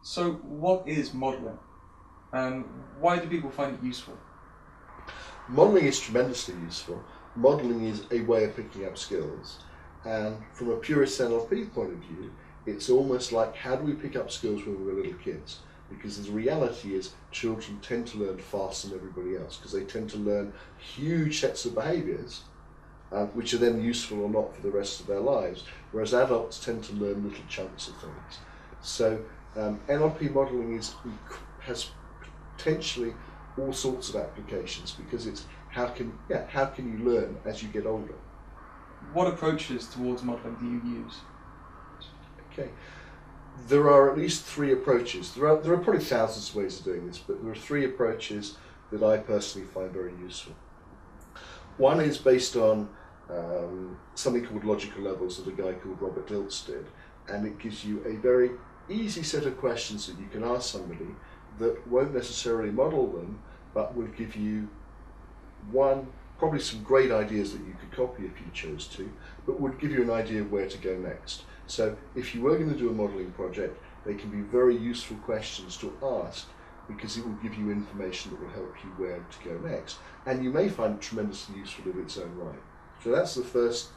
So what is modelling, and why do people find it useful? Modelling is tremendously useful. Modelling is a way of picking up skills, and from a purist NLP point of view, it's almost like, how do we pick up skills when we were little kids? Because the reality is children tend to learn faster than everybody else, because they tend to learn huge sets of behaviours which are then useful or not for the rest of their lives, whereas adults tend to learn little chunks of things. So NLP modelling has potentially all sorts of applications, because it's how can you learn as you get older. What approaches towards modelling do you use? Okay, there are at least three approaches. There are probably thousands of ways of doing this, but there are three approaches that I personally find very useful. One is based on something called logical levels that a guy called Robert Dilts did, and it gives you a very easy set of questions that you can ask somebody that won't necessarily model them, but will give you probably some great ideas that you could copy if you chose to, but would give you an idea of where to go next. So if you were going to do a modelling project, they can be very useful questions to ask, because it will give you information that will help you where to go next. And you may find it tremendously useful in its own right. So that's the first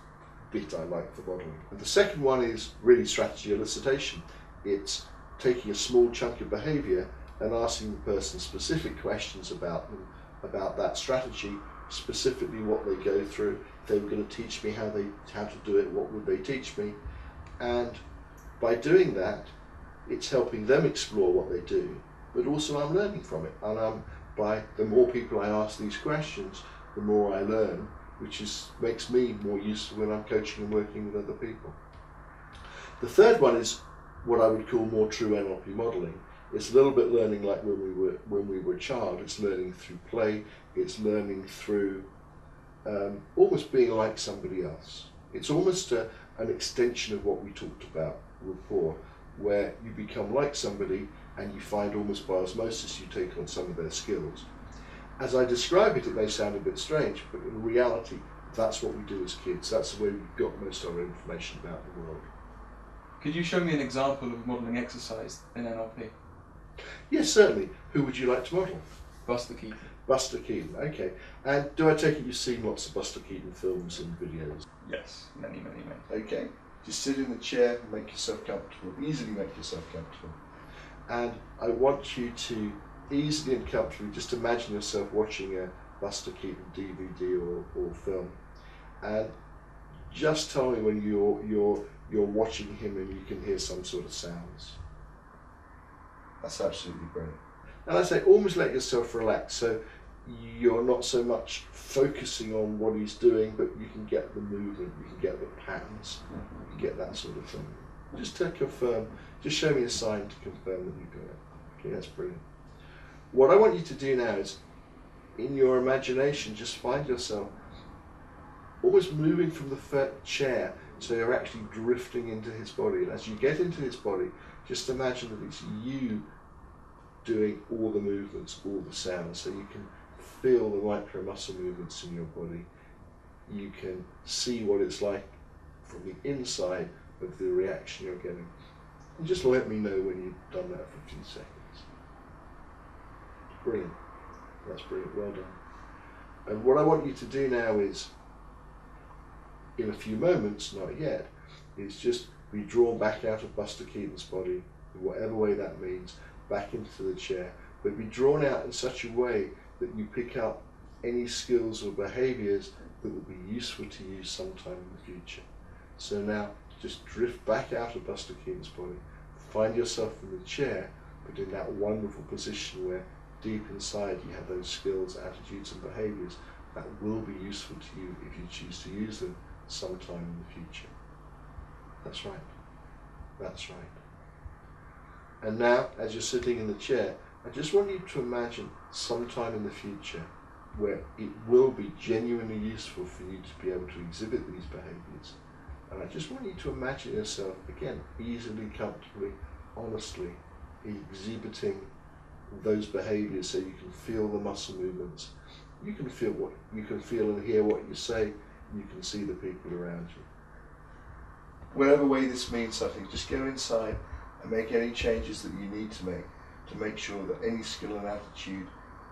bit I like for modelling. And the second one is really strategy elicitation. It's taking a small chunk of behaviour and asking the person specific questions about them, about that strategy, specifically what they go through. If they were going to teach me how to do it, what would they teach me? And by doing that, it's helping them explore what they do, but also I'm learning from it. And by the more people I ask these questions, the more I learn, which makes me more useful when I'm coaching and working with other people. The third one is what I would call more true NLP modelling. It's a little bit learning like when we were a child. It's learning through play. It's learning through almost being like somebody else. It's almost an extension of what we talked about before, where you become like somebody and you find almost by osmosis you take on some of their skills. As I describe it, it may sound a bit strange, but in reality, that's what we do as kids. That's the way we've got most of our information about the world. Could you show me an example of a modelling exercise in NLP? Yes, certainly. Who would you like to model? Buster Keaton. Buster Keaton, okay. And do I take it you've seen lots of Buster Keaton films and videos? Yes, many. Okay. Just sit in the chair and make yourself comfortable. Easily make yourself comfortable. And I want you to easily and comfortably just imagine yourself watching a Buster Keaton DVD or film. And just tell me when you're watching him and you can hear some sort of sounds. That's absolutely brilliant. And I say almost let yourself relax, so you're not so much focusing on what he's doing, but you can get the movement, you can get the patterns, you can get that sort of thing. Just to confirm, just show me a sign to confirm that you've got it. Okay, that's brilliant. What I want you to do now is, in your imagination, just find yourself almost moving from the chair, so you're actually drifting into his body. And as you get into his body, just imagine that it's you doing all the movements, all the sounds, so you can feel the micro muscle movements in your body. You can see what it's like from the inside of the reaction you're getting. And just let me know when you've done that for a few seconds. Brilliant. That's brilliant. Well done. And what I want you to do now is, in a few moments, not yet, is just be drawn back out of Buster Keaton's body, in whatever way that means, back into the chair, but be drawn out in such a way that you pick up any skills or behaviours that will be useful to you sometime in the future. So now, just drift back out of Buster Keaton's body, find yourself in the chair, but in that wonderful position where deep inside you have those skills, attitudes and behaviours that will be useful to you if you choose to use them sometime in the future. That's right. That's right. And now, as you're sitting in the chair, I just want you to imagine sometime in the future where it will be genuinely useful for you to be able to exhibit these behaviours. And I just want you to imagine yourself, again, easily, comfortably, honestly, exhibiting those behaviours so you can feel the muscle movements. You can feel and hear what you say. You can see the people around you. Whatever way this means something, just go inside and make any changes that you need to make sure that any skill and attitude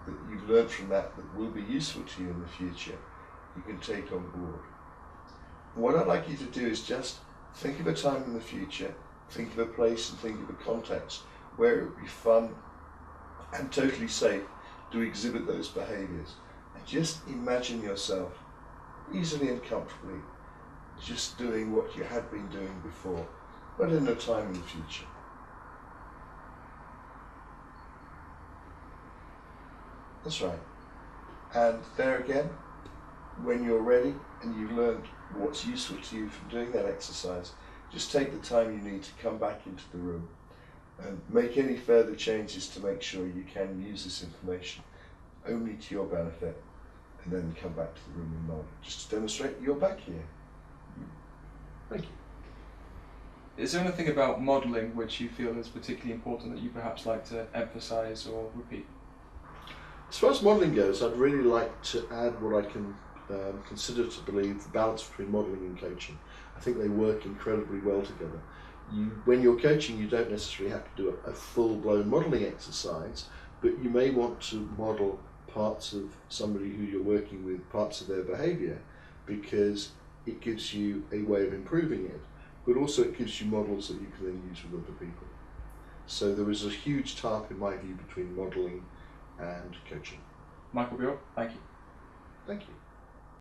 that you've learned from that will be useful to you in the future, you can take on board. What I'd like you to do is just think of a time in the future, think of a place and think of a context where it would be fun and totally safe to exhibit those behaviours. And just imagine yourself easily and comfortably just doing what you had been doing before, but in a time in the future. That's right. And there again, when you're ready and you've learned what's useful to you from doing that exercise, just take the time you need to come back into the room and make any further changes to make sure you can use this information only to your benefit, and then come back to the room and nod, just to demonstrate you're back here. Thank you. Is there anything about modelling which you feel is particularly important that you perhaps like to emphasise or repeat? As far as modelling goes, I'd really like to add what I can consider to believe the balance between modelling and coaching. I think they work incredibly well together. When you're coaching, you don't necessarily have to do a full-blown modelling exercise, but you may want to model parts of somebody who you're working with, parts of their behaviour, because it gives you a way of improving it, but also it gives you models that you can then use with other people. So there is a huge tie-up, in my view, between modelling and coaching. Michael Beale, thank you. Thank you.